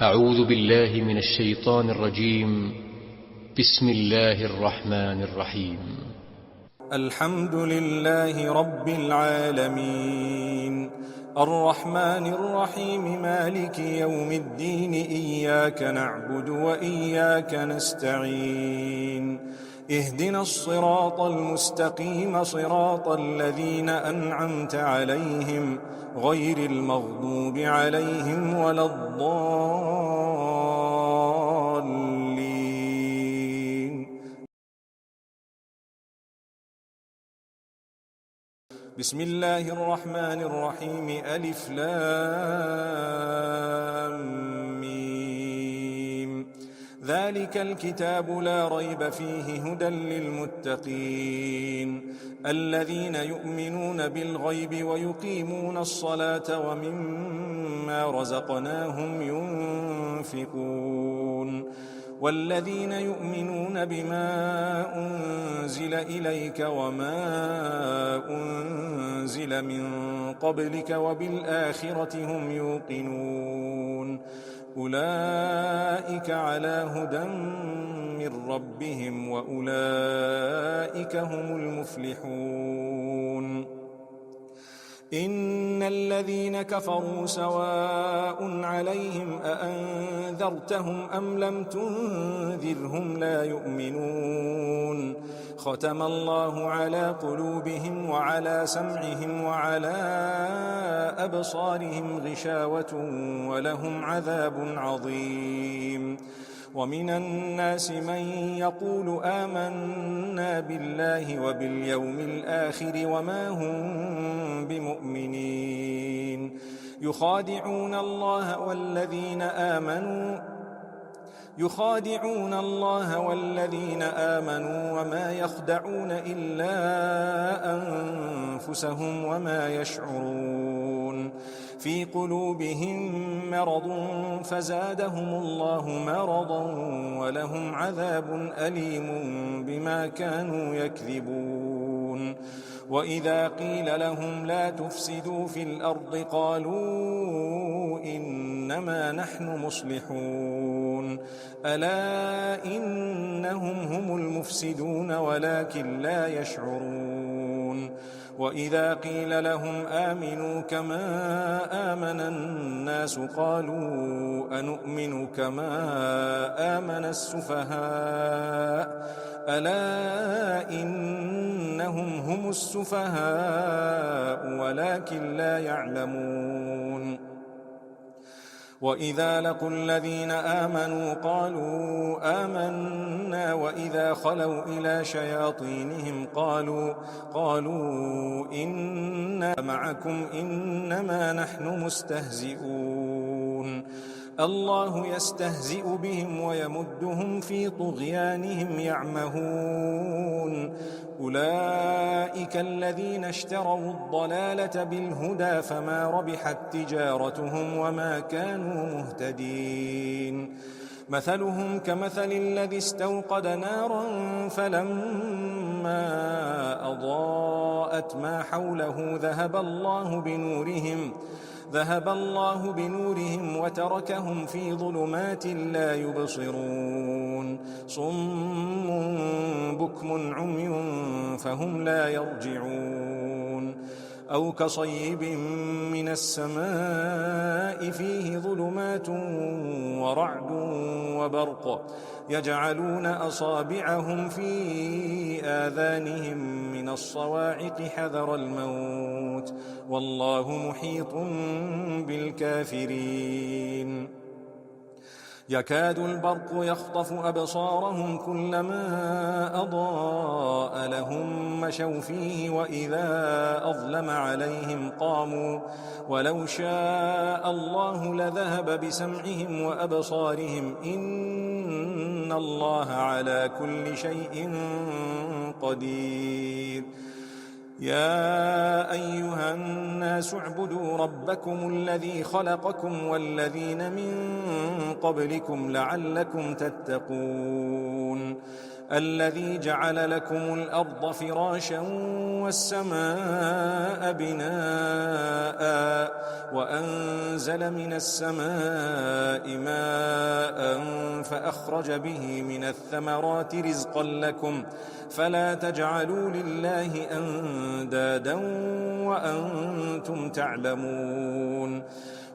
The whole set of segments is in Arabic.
أعوذ بالله من الشيطان الرجيم. بسم الله الرحمن الرحيم. الحمد لله رب العالمين الرحمن الرحيم مالك يوم الدين إياك نعبد وإياك نستعين اهدنا الصراط المستقيم صراط الذين أنعمت عليهم غير المغضوب عليهم ولا الضالين. بسم الله الرحمن الرحيم ألف لام ميم ذلك الكتاب لا ريب فيه هدى للمتقين الذين يؤمنون بالغيب ويقيمون الصلاة ومما رزقناهم ينفقون والذين يؤمنون بما أنزل إليك وما أنزل من قبلك وبالآخرة هم يوقنون أولئك على هدى من ربهم وأولئك هم المفلحون. إن الذين كفروا سواء عليهم أأنذرتهم أم لم تنذرهم لا يؤمنون ختم الله على قلوبهم وعلى سمعهم وعلى أبصارهم غشاوة ولهم عذاب عظيم. ومن الناس من يقول آمنا بالله وباليوم الآخر وما هم بمؤمنين يخادعون الله والذين آمنوا وما يخدعون إلا أنفسهم وما يشعرون في قلوبهم مرض فزادهم الله مرضا ولهم عذاب أليم بما كانوا يكذبون. وإذا قيل لهم لا تفسدوا في الأرض قالوا إنما نحن مصلحون ألا إنهم هم المفسدون ولكن لا يشعرون. وإذا قيل لهم آمنوا كما آمن الناس قالوا أنؤمن كما آمن السفهاء ألا إنهم هم السفهاء ولكن لا يعلمون. وإذا لقوا الذين آمنوا قالوا آمنا وإذا خلوا إلى شياطينهم قالوا إنا معكم إنما نحن مستهزئون الله يستهزئ بهم ويمدهم في طغيانهم يعمهون أولئك الذين اشتروا الضلالة بالهدى فما ربحت تجارتهم وما كانوا مهتدين. مثلهم كمثل الذي استوقد نارا فلما أضاءت ما حوله ذهب الله بنورهم وتركهم في ظلمات لا يبصرون صم بكم عمي فهم لا يرجعون. أو كصيب من السماء فيه ظلمات ورعد وبرق يجعلون أصابعهم في آذانهم من الصواعق حذر الموت والله محيط بالكافرين. يكاد البرق يخطف أبصارهم كلما أضاء لهم مشوا فيه وإذا أظلم عليهم قاموا ولو شاء الله لذهب بسمعهم وأبصارهم إن الله على كل شيء قدير. يا أيها الناس اعبدوا ربكم الذي خلقكم والذين من قبلكم لعلكم تتقون الذي جعل لكم الأرض فراشا والسماء بناء وأنزل من السماء ماء فأخرج به من الثمرات رزقا لكم فلا تجعلوا لله أندادا وأنتم تعلمون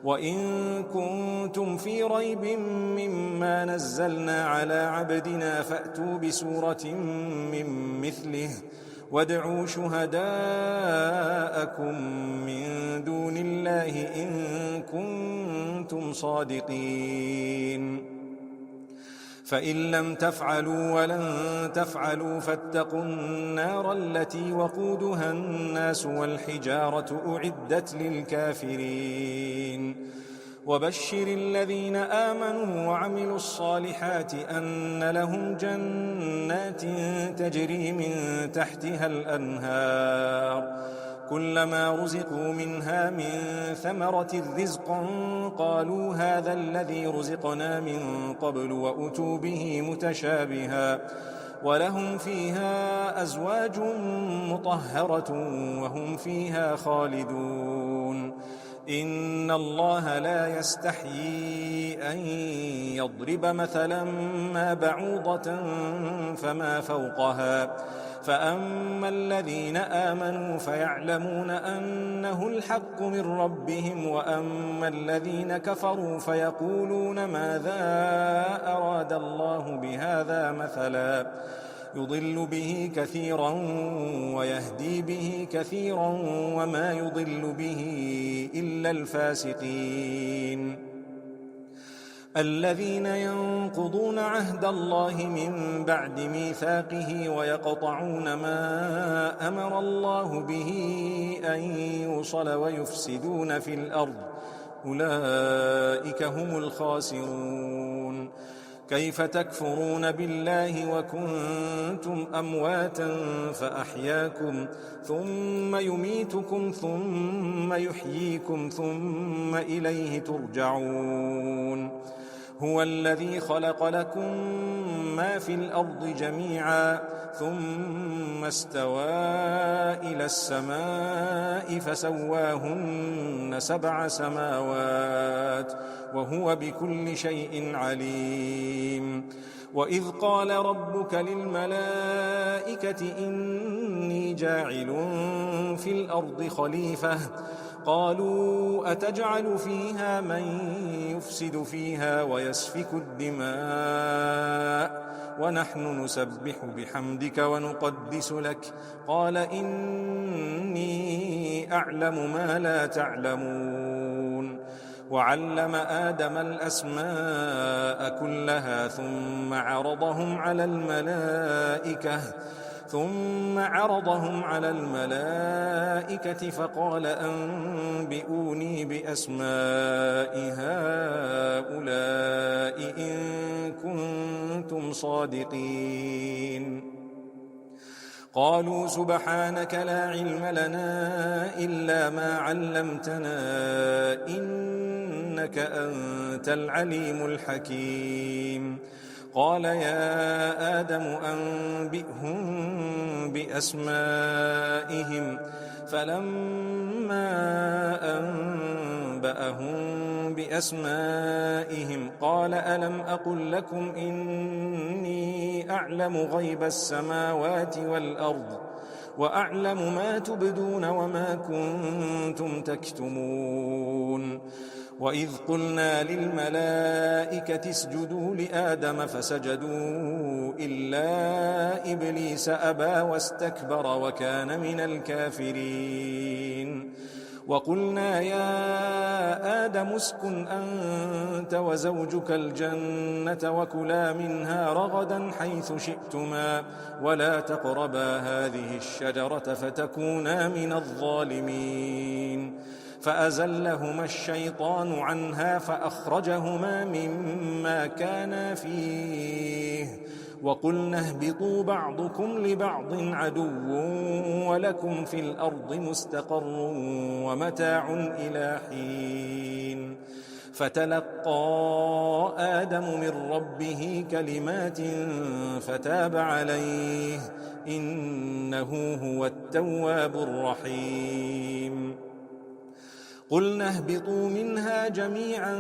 وإن كنتم في ريب مما نزلنا على عبدنا فأتوا بسورة من مثله وادعوا شهداءكم من دون الله إن كنتم صادقين فإن لم تفعلوا ولن تفعلوا فاتقوا النار التي وقودها الناس والحجارة أعدت للكافرين وبشر الذين آمنوا وعملوا الصالحات أن لهم جنات تجري من تحتها الأنهار كلما رزقوا منها من ثمرة رزقا قالوا هذا الذي رزقنا من قبل وأتوا به متشابها ولهم فيها أزواج مطهرة وهم فيها خالدون إن الله لا يستحيي أن يضرب مثلا ما بعوضة فما فوقها فأما الذين آمنوا فيعلمون أنه الحق من ربهم وأما الذين كفروا فيقولون ماذا أراد الله بهذا مثلا يضل به كثيرا ويهدي به كثيرا وما يضل به إلا الفاسقين الذين ينقضون عهد الله من بعد ميثاقه ويقطعون ما أمر الله به أن يوصل ويفسدون في الأرض أولئك هم الخاسرون كيف تكفرون بالله وكنتم أمواتا فأحياكم ثم يميتكم ثم يحييكم ثم إليه ترجعون هو الذي خلق لكم ما في الأرض جميعا ثم استوى إلى السماء فسواهن 7 سماوات وهو بكل شيء عليم وإذ قال ربك للملائكة إني جاعل في الأرض خليفة قالوا أتجعل فيها من يفسد فيها ويسفك الدماء ونحن نسبح بحمدك ونقدس لك قال إني أعلم ما لا تعلمون وعلم آدم الأسماء كلها ثم عرضهم على الملائكة فقال أنبئوني بأسماء هؤلاء إن كنتم صادقين قالوا سبحانك لا علم لنا إلا ما علمتنا إنك أنت العليم الحكيم قال يا آدم أنبئهم بأسمائهم فلما أنبأهم بأسمائهم قال ألم أقل لكم إني أعلم غيب السماوات والأرض وأعلم ما تبدون وما كنتم تكتمون وإذ قلنا للملائكة اسجدوا لآدم فسجدوا إلا إبليس أبى واستكبر وكان من الكافرين وقلنا يا آدم اسكن أنت وزوجك الجنة وكلا منها رغدا حيث شئتما ولا تقربا هذه الشجرة فتكونا من الظالمين فأزلهما الشيطان عنها فأخرجهما مما كانا فيه وقلنا اهبطوا بعضكم لبعض عدو ولكم في الأرض مستقر ومتاع إلى حين فتلقى آدم من ربه كلمات فتاب عليه إنه هو التواب الرحيم قلنا اهبطوا منها جميعا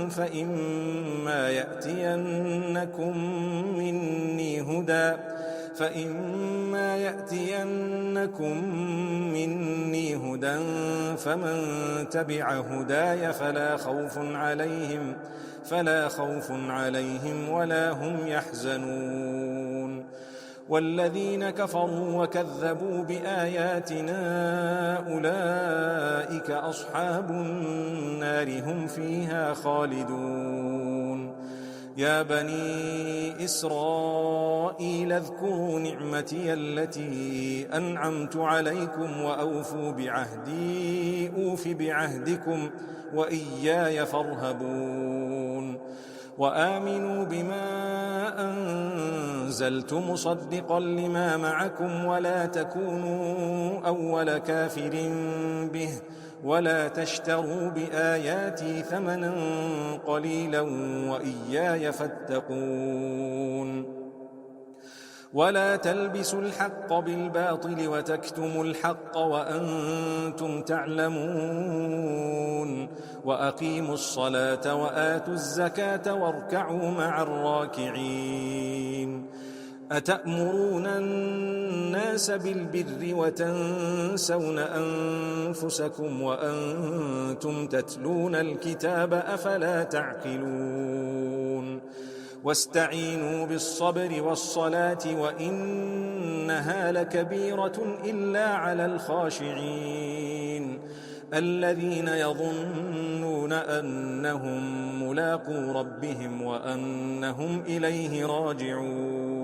فإما يأتينكم مني هدى فمن تبع هداي فلا خوف عليهم ولا هم يحزنون والذين كفروا وكذبوا بآياتنا أولئك أصحاب النار هم فيها خالدون يا بني إسرائيل اذكروا نعمتي التي أنعمت عليكم وأوفوا بعهدي أوف بعهدكم وإياي فارهبون وآمنوا بما أنزلت مصدقا لما معكم ولا تكونوا أول كافر به ولا تشتروا بآياتي ثمنا قليلا وإياي فاتقون ولا تلبسوا الحق بالباطل وتكتموا الحق وأنتم تعلمون وأقيموا الصلاة وآتوا الزكاة واركعوا مع الراكعين أتأمرون الناس بالبر وتنسون أنفسكم وأنتم تتلون الكتاب أفلا تعقلون واستعينوا بالصبر والصلاة وإنها لكبيرة إلا على الخاشعين الذين يظنون أنهم ملاقو ربهم وأنهم إليه راجعون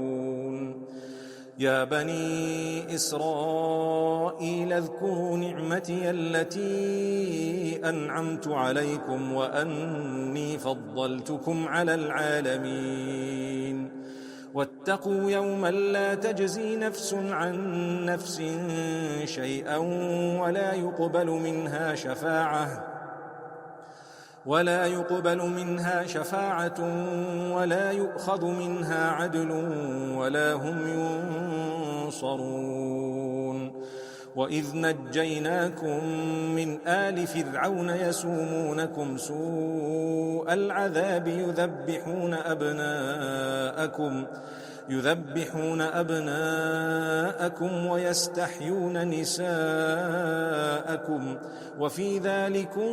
يا بني إسرائيل اذكروا نعمتي التي أنعمت عليكم وأني فضلتكم على العالمين واتقوا يوما لا تجزي نفس عن نفس شيئا ولا يقبل منها شفاعة ولا يؤخذ منها عدل ولا هم ينصرون وإذ نجيناكم من آل فرعون يسومونكم سوء العذاب يذبحون أبناءكم ويستحيون نساءكم وفي ذلكم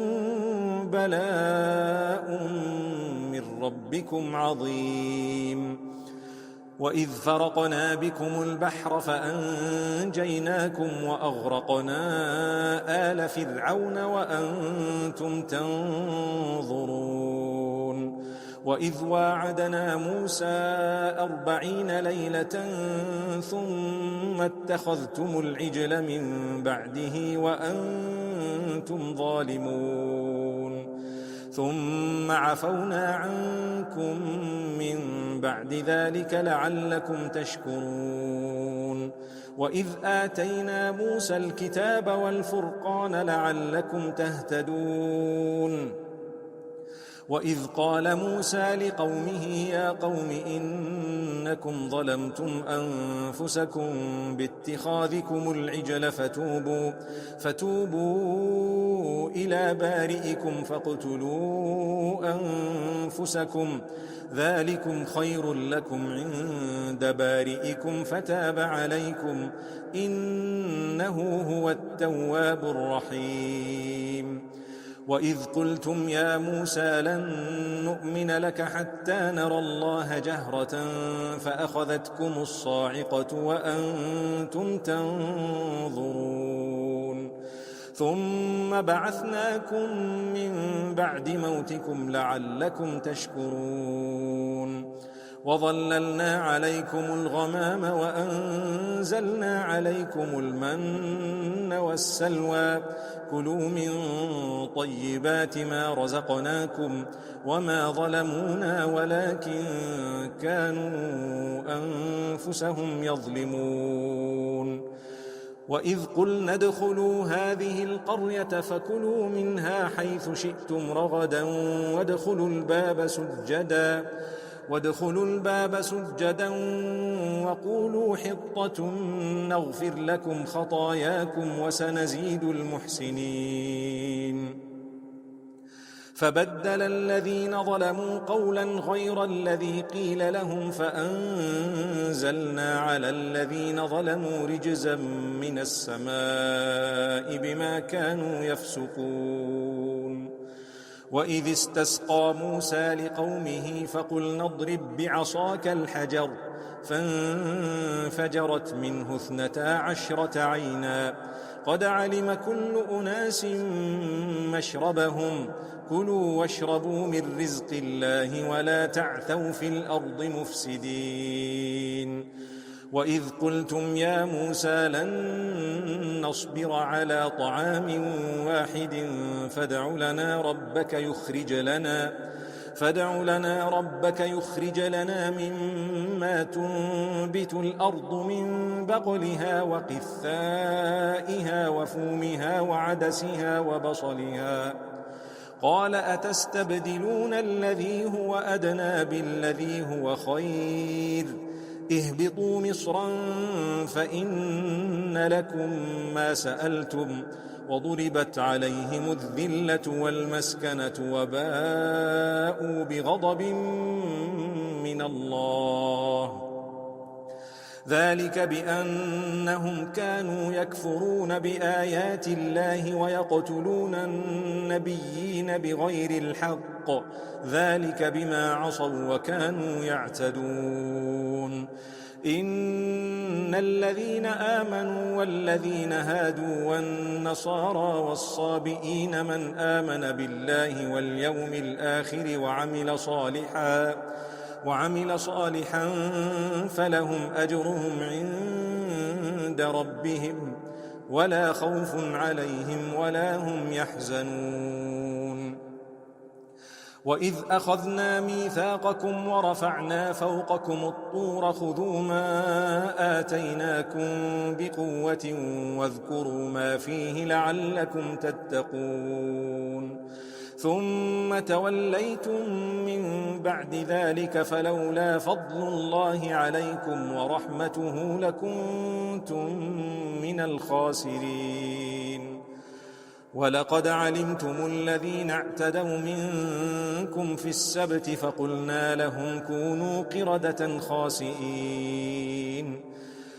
بلاء من ربكم عظيم وإذ فرقنا بكم البحر فأنجيناكم وأغرقنا آل فرعون وأنتم تنظرون وإذ واعدنا موسى 40 ليلة ثم اتخذتم العجل من بعده وأنتم ظالمون ثم عفونا عنكم من بعد ذلك لعلكم تشكرون وإذ آتينا موسى الكتاب والفرقان لعلكم تهتدون وإذ قال موسى لقومه يا قوم إنكم ظلمتم أنفسكم باتخاذكم العجل فتوبوا إلى بارئكم فاقتلوا أنفسكم ذلكم خير لكم عند بارئكم فتاب عليكم إنه هو التواب الرحيم وإذ قلتم يا موسى لن نؤمن لك حتى نرى الله جهرة فأخذتكم الصاعقة وأنتم تنظرون ثم بعثناكم من بعد موتكم لعلكم تشكرون وظللنا عليكم الغمام وأنزلنا عليكم المن والسلوى كلوا من طيبات ما رزقناكم وما ظلمونا ولكن كانوا أنفسهم يظلمون وإذ قلنا ادخلوا هذه القرية فكلوا منها حيث شئتم رغدا وادخلوا الباب سجدا وقولوا حطة نغفر لكم خطاياكم وسنزيد المحسنين. فبدل الذين ظلموا قولا غير الذي قيل لهم فأنزلنا على الذين ظلموا رجزا من السماء بما كانوا يفسقون. وإذ استسقى موسى لقومه فقلنا اضرب بعصاك الحجر فانفجرت منه 12 عينا قد علم كل أناس مشربهم كلوا واشربوا من رزق الله ولا تعثوا في الأرض مفسدين. وإذ قلتم يا موسى لن نصبر على طعام واحد فادع لنا ربك يخرج لنا مما تنبت الأرض من بقلها وقثائها وفومها وعدسها وبصلها قال أتستبدلون الذي هو أدنى بالذي هو خير اهبطوا مصرا فإن لكم ما سألتم وضربت عليهم الذلة والمسكنة وباءوا بغضب من الله ذلك بأنهم كانوا يكفرون بآيات الله ويقتلون النبيين بغير الحق ذلك بما عصوا وكانوا يعتدون. إن الذين آمنوا والذين هادوا والنصارى والصابئين من آمن بالله واليوم الآخر وعمل صالحا فلهم أجرهم عند ربهم ولا خوف عليهم ولا هم يحزنون. وإذ أخذنا ميثاقكم ورفعنا فوقكم الطور خذوا ما آتيناكم بقوة واذكروا ما فيه لعلكم تتقون. ثم توليتم من بعد ذلك فلولا فضل الله عليكم ورحمته لكنتم من الخاسرين. ولقد علمتم الذين اعتدوا منكم في السبت فقلنا لهم كونوا قردة خاسئين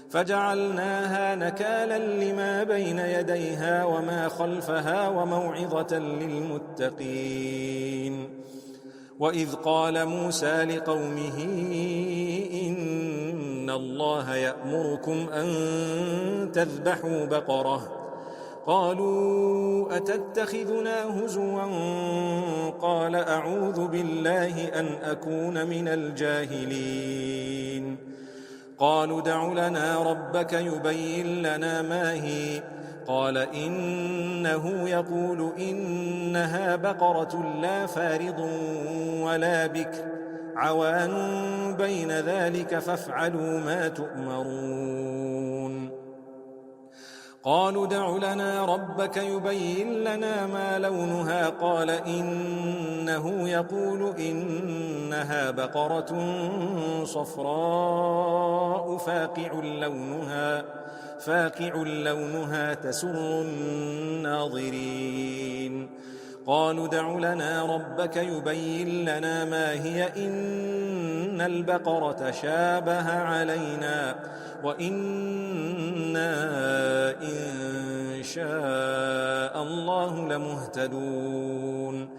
فجعلناها نكالا لما بين يديها وما خلفها وموعظة للمتقين. وإذ قال موسى لقومه إن الله يأمركم أن تذبحوا بقرة قالوا أتتخذنا هزوا قال أعوذ بالله أن أكون من الجاهلين. قالوا ادع لنا ربك يبين لنا ما هي قال إنه يقول إنها بقرة لا فارض ولا بكر عوان بين ذلك فافعلوا ما تؤمرون. قالوا ادع لنا ربك يبين لنا ما لونها قال إنه يقول إنها بقرة صفراء فاقع لونها تسر الناظرين. قالوا ادع لنا ربك يبين لنا ما هي إن البقرة شابه علينا وإنا إن شاء الله لمهتدون.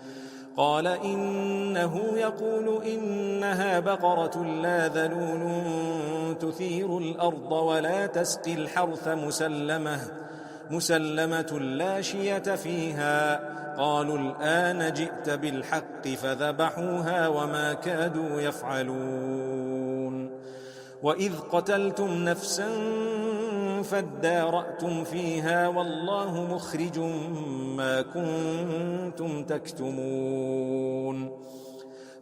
قال إنه يقول إنها بقرة لا ذلول تثير الأرض ولا تسقي الحرث مسلمة لا شية فيها. قالوا الآن جئت بالحق فذبحوها وما كادوا يفعلون. وإذ قتلتم نفسا فادارأتم فيها والله مخرج ما كنتم تكتمون.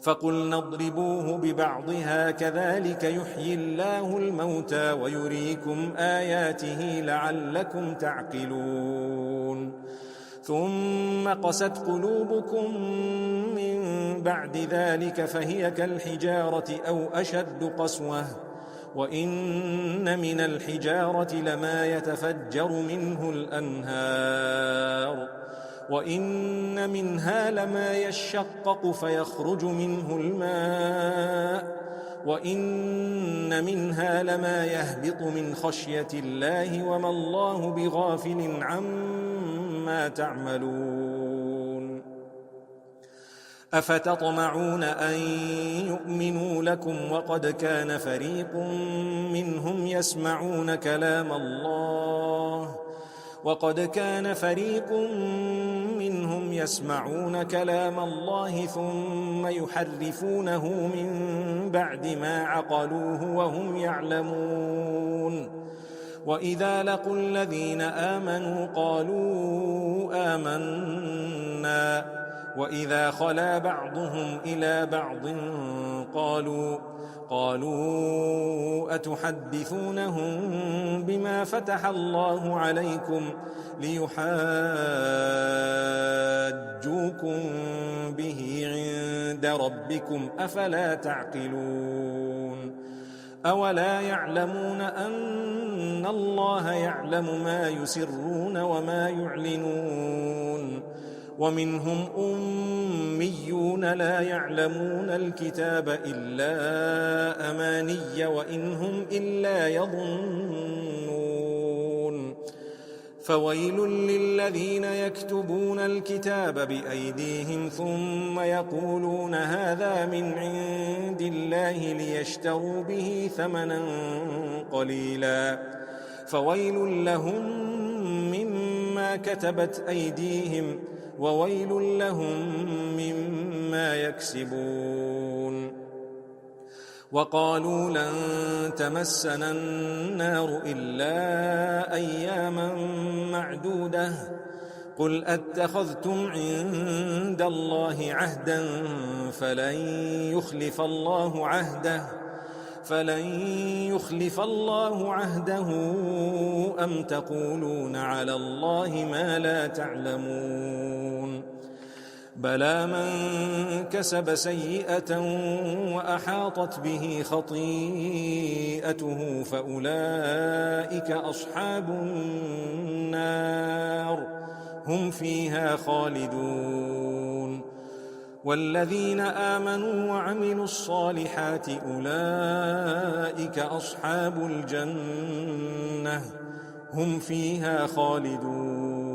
فقلنا اضربوه ببعضها كذلك يحيي الله الموتى ويريكم آياته لعلكم تعقلون ثم قست قلوبكم من بعد ذلك فهي كالحجارة أو أشد قسوة وإن من الحجارة لما يتفجر منه الأنهار وإن منها لما يشقق فيخرج منه الماء وإن منها لما يهبط من خشية الله وما الله بغافل عما تعملون أفتطمعون أن يؤمنوا لكم وقد كان فريق منهم يسمعون كلام الله ثم يحرفونه من بعد ما عقلوه وهم يعلمون وإذا لقوا الذين آمنوا قالوا آمنا وإذا خلا بعضهم إلى بعض قالوا أتحدثونهم بما فتح الله عليكم ليحاجوكم به عند ربكم أفلا تعقلون أولا يعلمون أن الله يعلم ما يسرون وما يعلنون ومنهم أميون لا يعلمون الكتاب إلا أماني وإن هم إلا يظنون فويل للذين يكتبون الكتاب بأيديهم ثم يقولون هذا من عند الله ليشتروا به ثمنا قليلا فويل لهم مما كتبت أيديهم وويل لهم مما يكسبون وقالوا لن تمسنا النار إلا أياما معدودة قل أتخذتم عند الله عهدا فلن يخلف الله عهده أم تقولون على الله ما لا تعلمون بلى من كسب سيئة وأحاطت به خطيئته فأولئك أصحاب النار هم فيها خالدون والذين آمنوا وعملوا الصالحات أولئك أصحاب الجنة هم فيها خالدون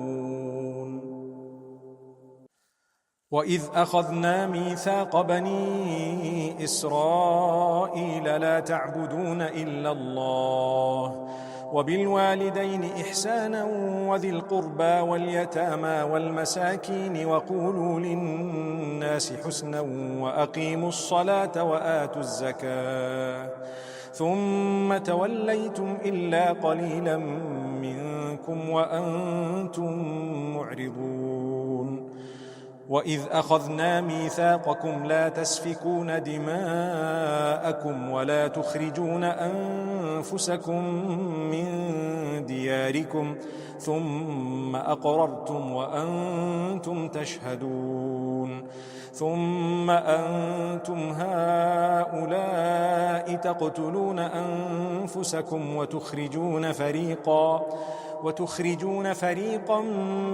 وإذ أخذنا ميثاق بني إسرائيل لا تعبدون إلا الله وبالوالدين إحسانا وذي القربى واليتامى والمساكين وقولوا للناس حسنا وأقيموا الصلاة وآتوا الزكاة ثم توليتم إلا قليلا منكم وأنتم معرضون وإذ أخذنا ميثاقكم لا تسفكون دماءكم ولا تخرجون أنفسكم من دياركم ثم أقررتم وأنتم تشهدون ثم أنتم هؤلاء تقتلون أنفسكم وتخرجون فريقا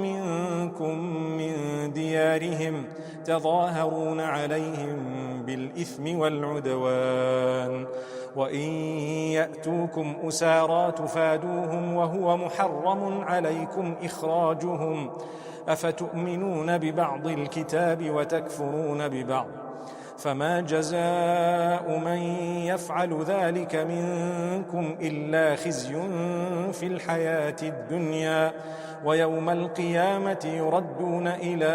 منكم من ديارهم تظاهرون عليهم بالإثم والعدوان وإن يأتوكم أسارى تفادوهم وهو محرم عليكم إخراجهم أفتؤمنون ببعض الكتاب وتكفرون ببعض فما جزاء من يفعل ذلك منكم إلا خزي في الحياة الدنيا ويوم القيامة يردون إلى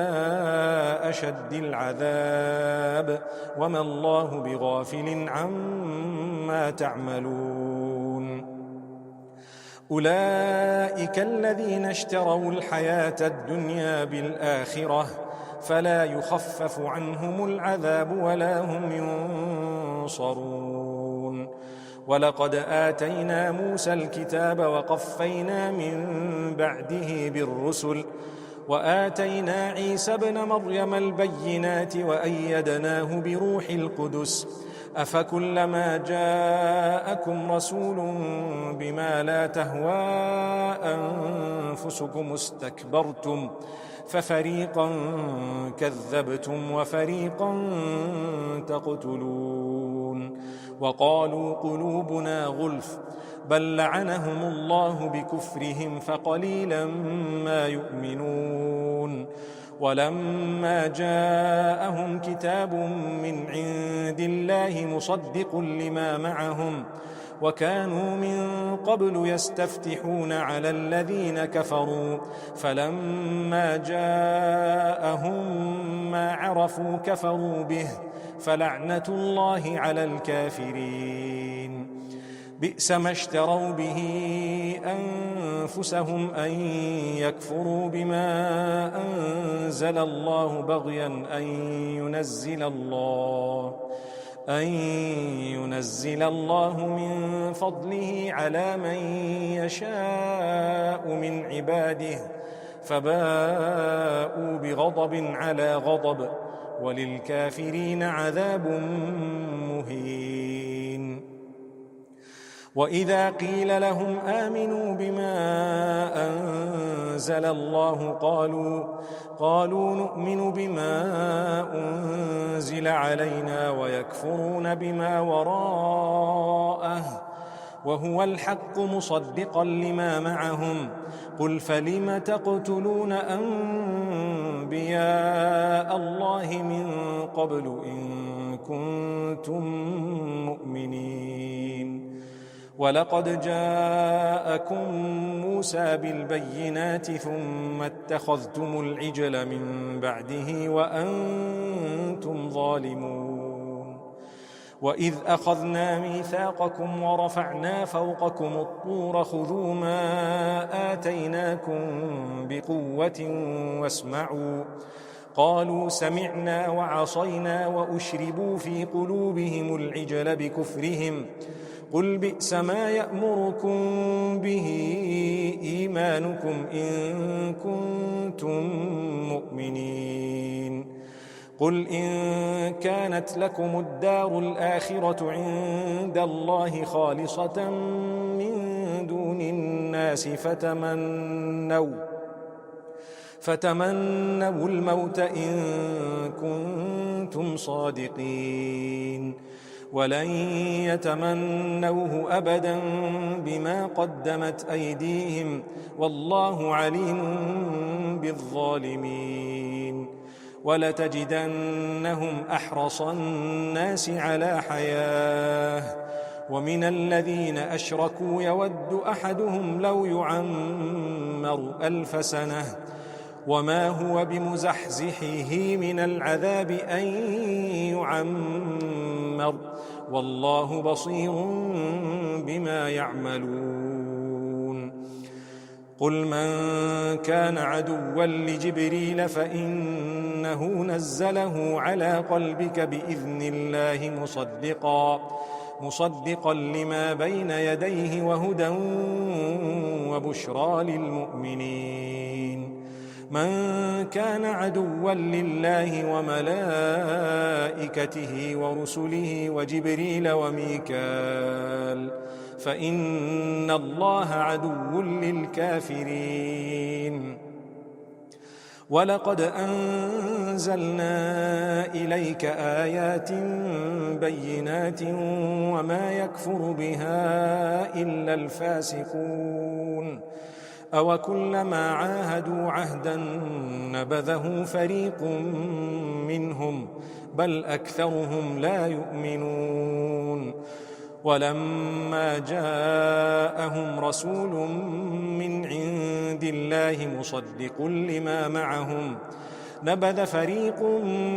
أشد العذاب وما الله بغافل عما تعملون أولئك الذين اشتروا الحياة الدنيا بالآخرة فلا يخفف عنهم العذاب ولا هم ينصرون. ولقد آتينا موسى الكتاب وقفينا من بعده بالرسل وآتينا عيسى ابن مريم البينات وأيدناه بروح القدس أفكلما جاءكم رسول بما لا تهوى أنفسكم استكبرتم ففريقا كذبتم وفريقا تقتلون. وقالوا قلوبنا غلف بل لعنهم الله بكفرهم فقليلا ما يؤمنون. ولما جاءهم كتاب من عند الله مصدق لما معهم وكانوا من قبل يستفتحون على الذين كفروا فلما جاءهم ما عرفوا كفروا به فلعنة الله على الكافرين. بئس ما اشتروا به أنفسهم أن يكفروا بما أنزل الله بغيا أن ينزل الله من فضله على من يشاء من عباده فباءوا بغضب على غضب وللكافرين عذاب مهين. وإذا قيل لهم آمنوا بما أنزل الله قالوا نؤمن بما أنزل علينا ويكفرون بما وراءه وهو الحق مصدقا لما معهم قل فلم تقتلون أنبياء الله من قبل إن كنتم مؤمنين. ولقد جاءكم موسى بالبينات ثم اتخذتم العجل من بعده وأنتم ظالمون. وإذ أخذنا ميثاقكم ورفعنا فوقكم الطور خذوا ما آتيناكم بقوة واسمعوا قالوا سمعنا وعصينا وأشربوا في قلوبهم العجل بكفرهم قل بئس ما يأمركم به إيمانكم إن كنتم مؤمنين. قل إن كانت لكم الدار الآخرة عند الله خالصة من دون الناس فتمنوا الموت إن كنتم صادقين ولن يتمنوه أبدا بما قدمت أيديهم والله عليم بالظالمين. ولتجدنهم أحرص الناس على حياة ومن الذين أشركوا يود أحدهم لو يعمر 1000 سنة وما هو بمزحزحه من العذاب أن يعمر والله بصير بما يعملون. قل من كان عدوا لجبريل فإنه نزله على قلبك بإذن الله مصدقا لما بين يديه وهدى وبشرى للمؤمنين. من كان عدوا لله وملائكته ورسله وجبريل وميكال فإن الله عدو للكافرين. ولقد أنزلنا إليك آيات بينات وما يكفر بها إلا الفاسقون. أوكلما عاهدوا عهدا نبذه فريق منهم بل أكثرهم لا يؤمنون. ولما جاءهم رسول من عند الله مصدق لما معهم نبذ فريق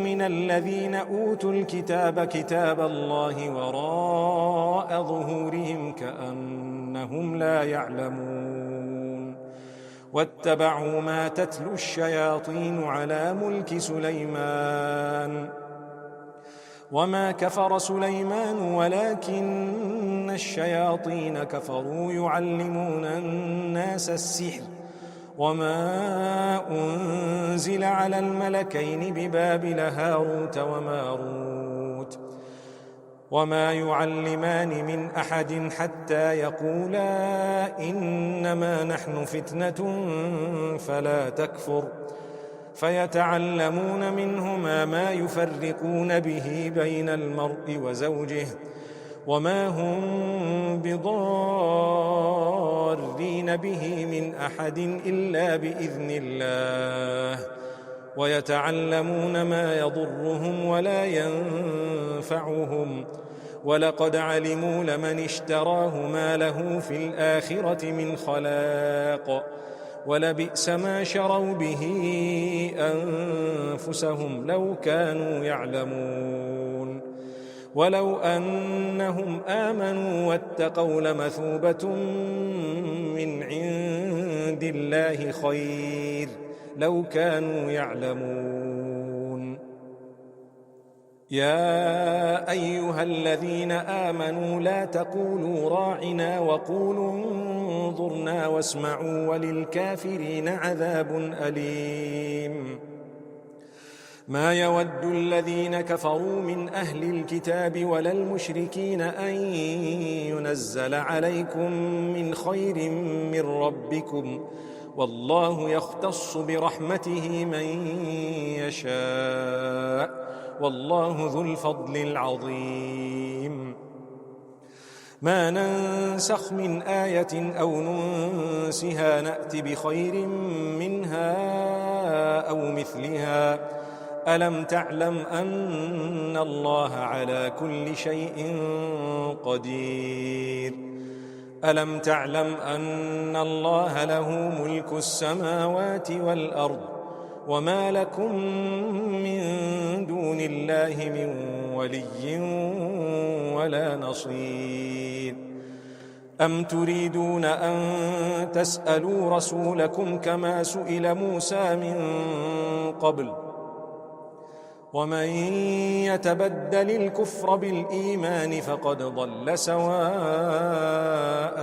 من الذين أوتوا الكتاب كتاب الله وراء ظهورهم كأنهم لا يعلمون. واتبعوا ما تتلو الشياطين على ملك سليمان وما كفر سليمان ولكن الشياطين كفروا يعلمون الناس السحر وما أنزل على الملكين ببابل هاروت وماروت وما يعلمان من أحد حتى يقولا إنما نحن فتنة فلا تكفر فيتعلمون منهما ما يفرقون به بين المرء وزوجه وما هم بضارين به من أحد إلا بإذن الله ويتعلمون ما يضرهم ولا ينفعهم ولقد علموا لمن اشتراه ما له في الآخرة من خلاق ولبئس ما شروا به أنفسهم لو كانوا يعلمون ولو أنهم آمنوا واتقوا لمثوبة من عند الله خير لو كانوا يعلمون يا أيها الذين آمنوا لا تقولوا راعنا وقولوا انظرنا واسمعوا وللكافرين عذاب أليم ما يود الذين كفروا من أهل الكتاب ولا المشركين أن ينزل عليكم من خير من ربكم والله يختص برحمته من يشاء والله ذو الفضل العظيم ما ننسخ من آية أو ننسها نأت بخير منها أو مثلها ألم تعلم أن الله على كل شيء قدير ألم تعلم أن الله له ملك السماوات والأرض وما لكم من دون الله من ولي ولا نصير أم تريدون أن تسألوا رسولكم كما سئل موسى من قبل ومن يتبدل الكفر بالإيمان فقد ضل سواء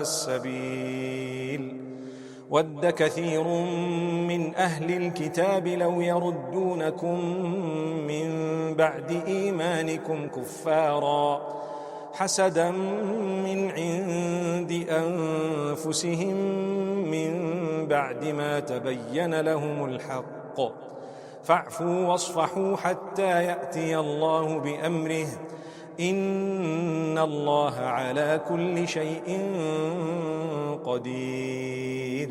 السبيل ود كثير من أهل الكتاب لو يردونكم من بعد إيمانكم كفارا حسدا من عند أنفسهم من بعد ما تبين لهم الحق فاعفوا واصفحوا حتى يأتي الله بأمره إن الله على كل شيء قدير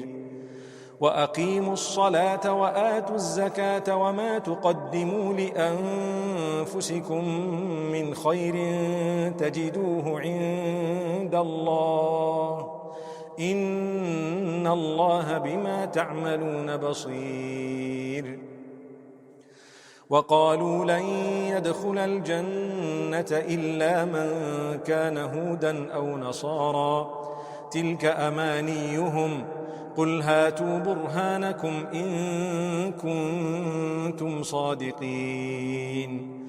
وأقيموا الصلاة وآتوا الزكاة وما تقدموا لأنفسكم من خير تجدوه عند الله إن الله بما تعملون بصير وقالوا لن يدخل الجنة إلا من كان هودا أو نصارى تلك أمانيهم قل هاتوا برهانكم إن كنتم صادقين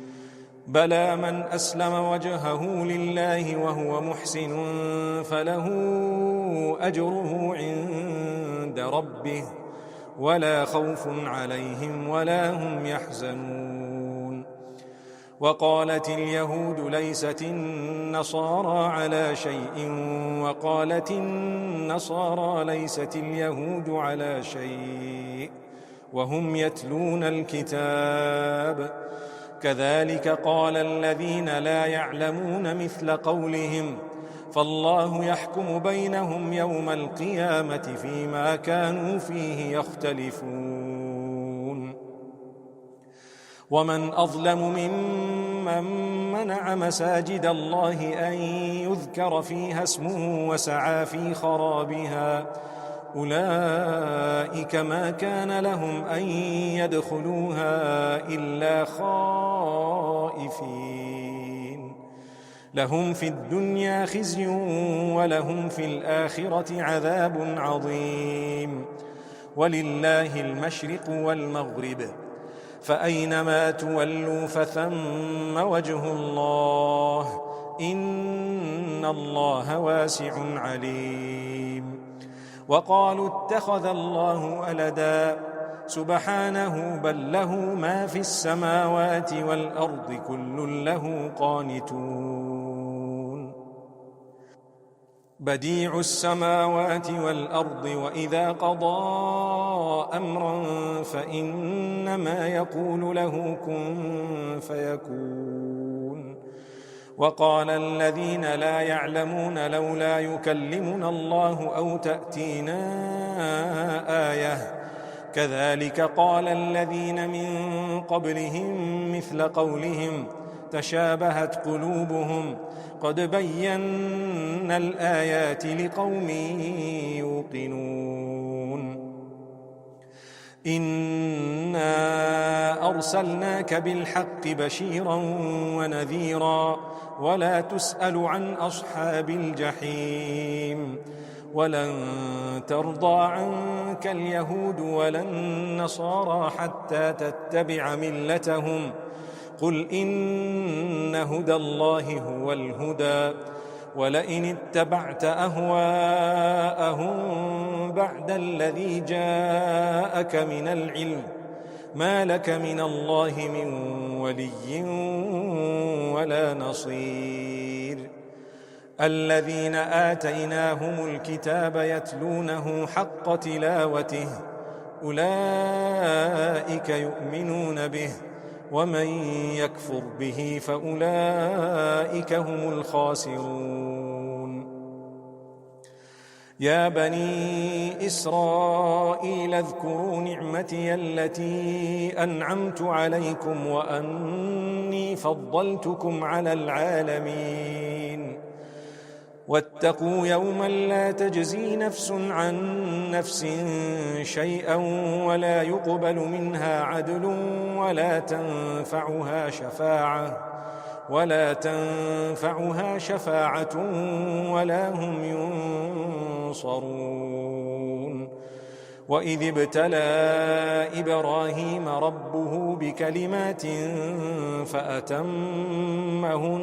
بلى من أسلم وجهه لله وهو محسن فله أجره عند ربه ولا خوف عليهم ولا هم يحزنون وقالت اليهود ليست النصارى على شيء وقالت النصارى ليست اليهود على شيء وهم يتلون الكتاب كذلك قال الذين لا يعلمون مثل قولهم فالله يحكم بينهم يوم القيامة فيما كانوا فيه يختلفون ومن أظلم ممن منع مساجد الله أن يذكر فيها اسمه وسعى في خرابها أولئك ما كان لهم أن يدخلوها إلا خائفين لهم في الدنيا خزي ولهم في الآخرة عذاب عظيم ولله المشرق والمغرب فأينما تولوا فثم وجه الله إن الله واسع عليم. وقالوا اتخذ الله ولدا سبحانه بل له ما في السماوات والأرض كل له قانتون. بديع السماوات والأرض وإذا قضى أمرا فإنما يقول له كن فيكون. وقال الذين لا يعلمون لولا يكلمنا الله أو تأتينا آية كذلك قال الذين من قبلهم مثل قولهم تشابهت قلوبهم قد بينا الآيات لقوم يوقنون. إنا أرسلناك بالحق بشيرا ونذيرا ولا تسأل عن أصحاب الجحيم. ولن ترضى عنك اليهود ولا النصارى حتى تتبع ملتهم قل إن هدى الله هو الهدى ولئن اتبعت أهواءهم بعد الذي جاءك من العلم ما لك من الله من ولي ولا نصير. الذين آتيناهم الكتاب يتلونه حق تلاوته أولئك يؤمنون به ومن يكفر به فأولئك هم الخاسرون. يا بني إسرائيل اذكروا نعمتي التي أنعمت عليكم وأني فضلتكم على العالمين. واتقوا يوما لا تجزي نفس عن نفس شيئا ولا يقبل منها عدل ولا تنفعها شفاعة ولا هم ينصرون. وإذ ابتلى إبراهيم ربه بكلمات فأتمهن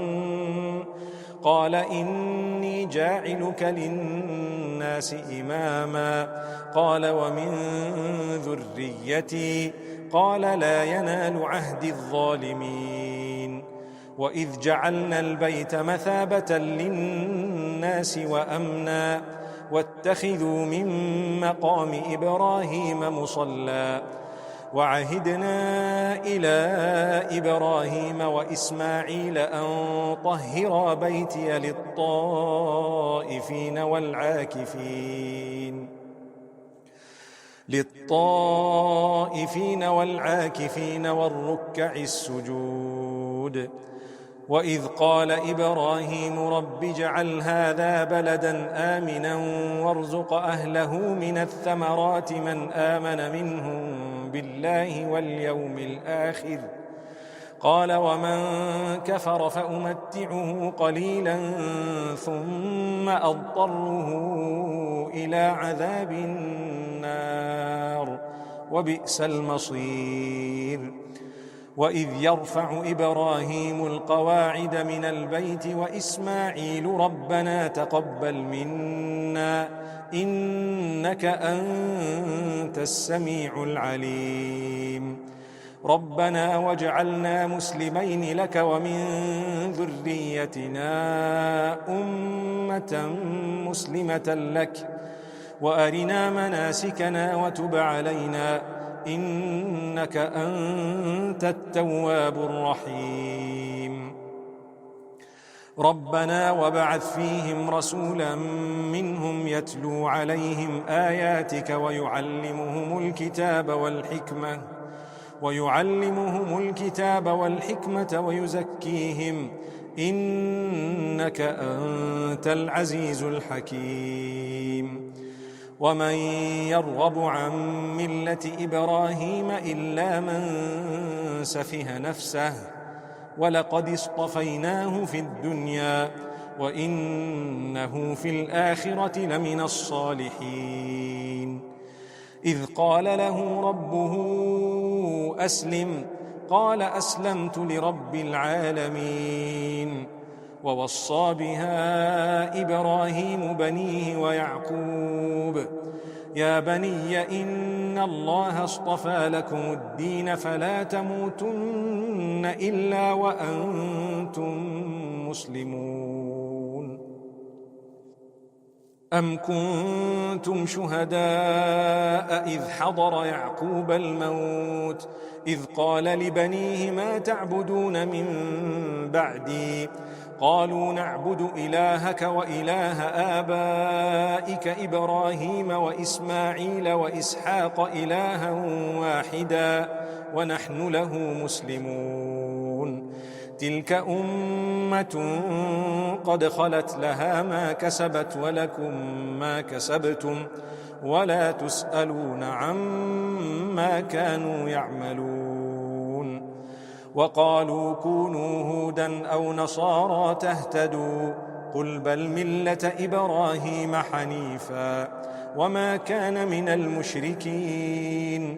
قال إني جاعلك للناس إماما قال ومن ذريتي قال لا ينال عهد الظالمين. وإذ جعلنا البيت مثابة للناس وأمنا واتخذوا من مقام إبراهيم مصلى وعهدنا إلى إبراهيم وإسماعيل أن طهرا بيتي للطائفين والعاكفين والركع السجود. وإذ قال إبراهيم رب اجعل هذا بلدا آمنا وارزق أهله من الثمرات من آمن منهم بالله واليوم الآخر قال ومن كفر فأمتعه قليلا ثم أضطره إلى عذاب النار وبئس المصير. وإذ يرفع إبراهيم القواعد من البيت وإسماعيل ربنا تقبل منا إنك أنت السميع العليم. ربنا واجعلنا مسلمين لك ومن ذريتنا أمة مسلمة لك وأرنا مناسكنا وتب علينا إنك أنت التواب الرحيم. ربنا وابعث فيهم رسولا منهم يتلو عليهم آياتك ويعلمهم الكتاب والحكمة ويزكيهم إنك أنت العزيز الحكيم. ومن يرغب عن ملة إبراهيم إلا من سفه نفسه ولقد اصطفيناه في الدنيا وإنه في الآخرة لمن الصالحين. إذ قال له ربه أسلم قال أسلمت لرب العالمين. ووصى بها إبراهيم بنيه ويعقوب يا بني إن الله اصطفى لكم الدين فلا تموتن إلا وأنتم مسلمون. أم كنتم شهداء إذ حضر يعقوب الموت إذ قال لبنيه ما تعبدون من بعدي قالوا نعبد إلهك وإله آبائك إبراهيم وإسماعيل وإسحاق إلها واحدا ونحن له مسلمون. تلك أمة قد خلت لها ما كسبت ولكم ما كسبتم ولا تسألون عما كانوا يعملون. وقالوا كونوا هودا أو نصارى تهتدوا قل بل ملة إبراهيم حنيفا وما كان من المشركين.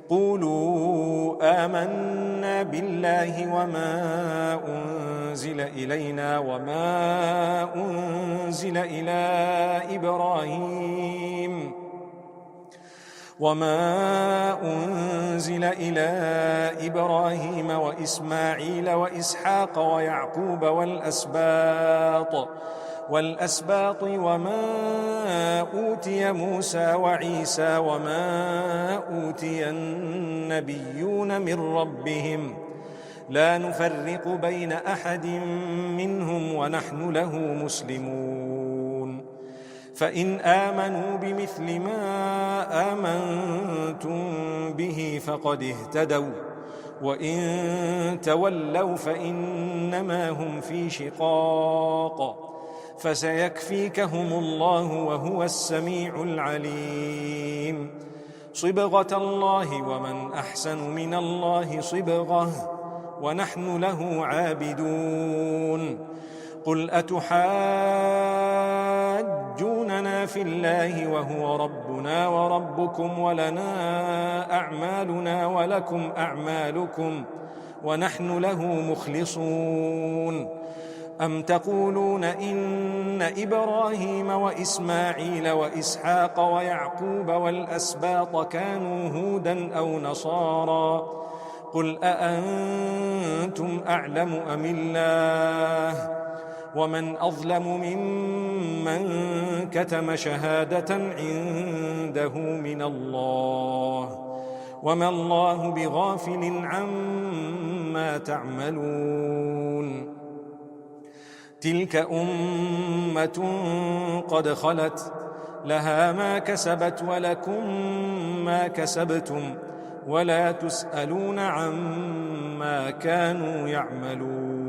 قولوا آمنا بالله وما أنزل إلينا وما أنزل إلى إبراهيم وإسماعيل وإسحاق ويعقوب والأسباط وما أوتي موسى وعيسى وما أوتي النبيون من ربهم لا نفرق بين أحد منهم ونحن له مسلمون. فإن آمنوا بمثل ما آمنتم به فقد اهتدوا وإن تولوا فإنما هم في شقاق فسيكفيكهم الله وهو السميع العليم. صبغة الله ومن أحسن من الله صبغة ونحن له عابدون. قل أتحاجوننا في الله وهو ربنا وربكم ولنا أعمالنا ولكم أعمالكم ونحن له مخلصون. أم تقولون إن إبراهيم وإسماعيل وإسحاق ويعقوب والأسباط كانوا هودا أو نصارى قل أأنتم أعلم أم الله ومن أظلم ممن كتم شهادة عنده من الله وما الله بغافل عما تعملون. تلك أمة قد خلت لها ما كسبت ولكم ما كسبتم ولا تسألون عما كانوا يعملون.